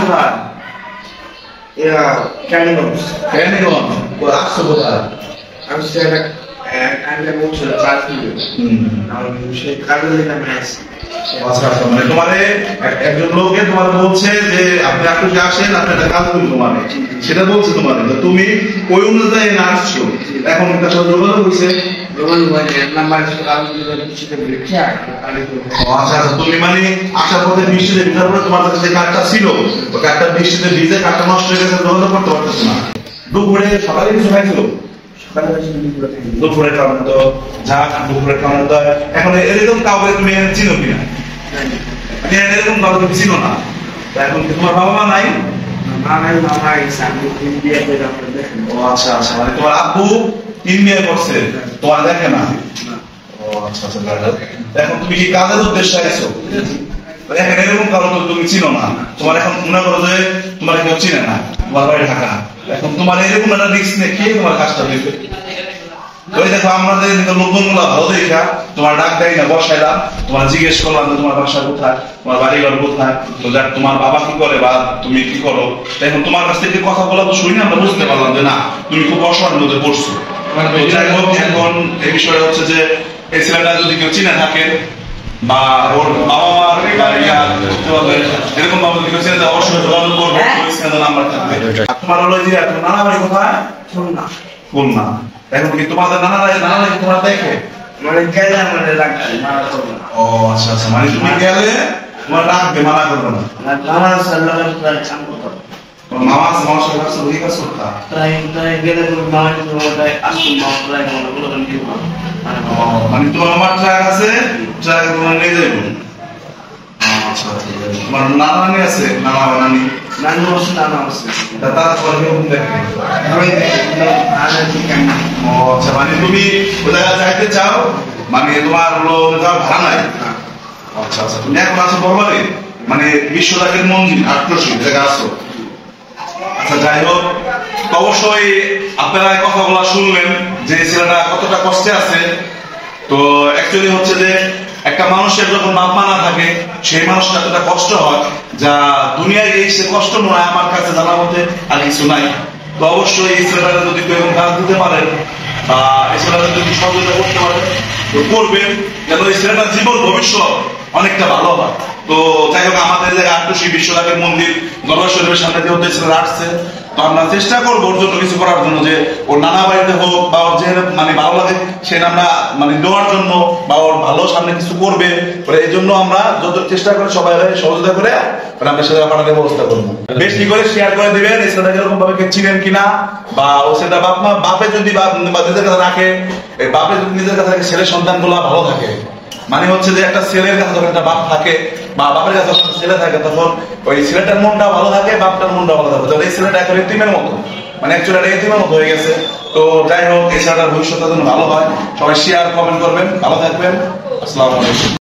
কোথায়? ক্যানিগঞ্জ। ক্যানিগঞ্জ। আসছো কোথায়? আমি সেটা কাজে পৌঁছলে 5 মিনিট। আমি সেই কাজে যেতাম না। আচ্ছা আচ্ছা, মানে তোমার একজন লোকে তোমার বলছে যে আপনি আপনাকে আসেন, আপনি একটা কাজ করুন তোমার, সেটা বলছে তোমার, তুমি ওই অনুযায়ী না আসছো। এখন তার সাথে যোগাযোগ হয়েছে। আচ্ছা আচ্ছা, তুমি মানে আসার পথে বৃষ্টিতে ভিজার পরে তোমার কাছে যে কার্ডটা ছিল, ওই কার্ডটা বৃষ্টিতে ভিজে কার্ডটা নষ্ট হয়ে গেছে, যোগাযোগ করতে পারতেছো না। দুপুরে সকালে কিছু খাইছিল? দুপুরে খাওয়ানো তো যাক, দুপুরে খাওয়ানো তো এখন এরকম কাউকে তুমি চিনো কিনা? এরকম কাউকে তুমি চিনো না। এখন কি তোমার বাবা মা নাই? ও আচ্ছা আচ্ছা, মানে তোমার আব্বু 3 বিয়ে করছে, তোমার দেখে না? ও আচ্ছা আচ্ছা, এখন তুমি কি কাজের উদ্দেশ্যে আইছো? এখন এরকম কারো তো তুমি চিনো না, তোমার এখন মনে করো যে তোমার কেউ চিনে না, তোমার বাড়ি ঢাকা, এখন তোমার এরকম একটা রিস্ক নিয়ে কে তোমার কাজটা দিবে? ওই দেখো আমাদের লোকগুলো ভালো দেখা তোমার ডাক দেয় না, বসাইলাম, তোমার জিজ্ঞেস করলাম যে তোমার বাসা কোথায়, তোমার বাড়ি ঘর কোথায়, তো দেখ তোমার বাবা কি করে বা তুমি কি করো। এখন তোমার কাছ থেকে কথা বলা তো শুনি, আমরা বুঝতে পারলাম যে না তুমি খুব অসহায়ের মধ্যে পড়ছো। যাই হোক, এখন এই বিষয়টা হচ্ছে যে এই ছেলেটা যদি কেউ চিনে থাকে বা ওর বাবা মার এরকম ভাবে কেউ চিনে, অবশ্যই যোগাযোগ করবে, নাম্বার থাকবে। তোমার হলো যে নানা বাড়ি কোথায়? খুলনা। এখন কি তোমাদের নানা তোমার দেখে? মানে গেলে আমাদের লাগবে, মারা করবো না। ও আচ্ছা আচ্ছা, মানে তুমি গেলে তোমার রাখবে, মানা করবে না। মামা সাল্লাল্লাহু আলাইহি ওয়াসাল্লাম করতো। মামার সাথে ওই কাজ করতা? তাই গেলে মামা ওটাই আসতো, মামা বলে বলে কি মানে তোমার মামার ট্রাক আছে, ট্রাক তোমার নিয়ে যাবে। আচ্ছা আচ্ছা, তোমার নানি আছে? নানা নানি নানু আছে, নানা আছে। তারা তোমার কেমন দেখে? ও আচ্ছা, মানে তুমি ওই জায়গায় যাইতে চাও, মানে তোমার হলো ভাড়া নাই? আচ্ছা আচ্ছা, তুমি এখন আছো বড়বাড়ি, মানে বিশ্বজাকের মন্দির আটরশি জায়গা আছো। আচ্ছা যাই হোক, অবশ্যই আপনারা কথাগুলো শুনলেন যে ছেলেটা কতটা কষ্টে আছে। তো অ্যাকচুয়ালি হচ্ছে যে একটা মানুষের যখন বাপ মা না থাকে, সেই মানুষটা এতটা কষ্ট হয় যা দুনিয়ায় এই সে কষ্ট মনে হয় আমার কাছে জানার মধ্যে আর কিছু নাই। তো অবশ্যই এই ছেলেটা যদি কেউ কাজ দিতে পারেন বা এই ছেলেটা যদি সহযোগিতা করতে পারেন তো করবেন, যেন এই ছেলেটার জীবন ভবিষ্যৎ অনেকটা ভালো হয়। তো যাই হোক, আমাদের জায়গায় আটরশি বিশ্বজাকের মন্দির দরবার শরীফের সামনে যে উদ্দেশ্যে আসছে, তো আমরা চেষ্টা করবো ওর জন্য কিছু করার জন্য, যে ওর নানা বাড়িতে হোক বা ওর যে মানে ভালো লাগে সে আমরা মানে দেওয়ার জন্য বা ওর ভালো সামনে কিছু করবে, এই জন্য আমরা যত চেষ্টা করে সবাই সহযোগিতা করে আমরা সেটা পাঠানোর ব্যবস্থা করবো। বেশি করে শেয়ার করে দিবেন, এই ছেলেটা এরকম ভাবে চিনেন কিনা, বা ও সেটা বাপে যদি নিজের কাছে রাখে, এই বাপে যদি নিজের কাছে রাখে, ছেলের সন্তান গুলা ভালো থাকে। মানে হচ্ছে যে একটা ছেলের কাছে যখন একটা বাপ থাকে বা বাপের কাছে যখন ছেলে থাকে, তখন ওই ছেলেটার মনটা ভালো থাকে, বাপটার মনটা ভালো থাকে। এই ছেলেটা এখন এতিমের মতো, মানে অ্যাকচুয়ালি এতিমের মতো হয়ে গেছে। তো যাই হোক, এই ছেলেটার ভবিষ্যৎ যেন ভালো হয়। সবাই শেয়ার কমেন্ট করবেন, ভালো থাকবেন। আসসালামু আলাইকুম।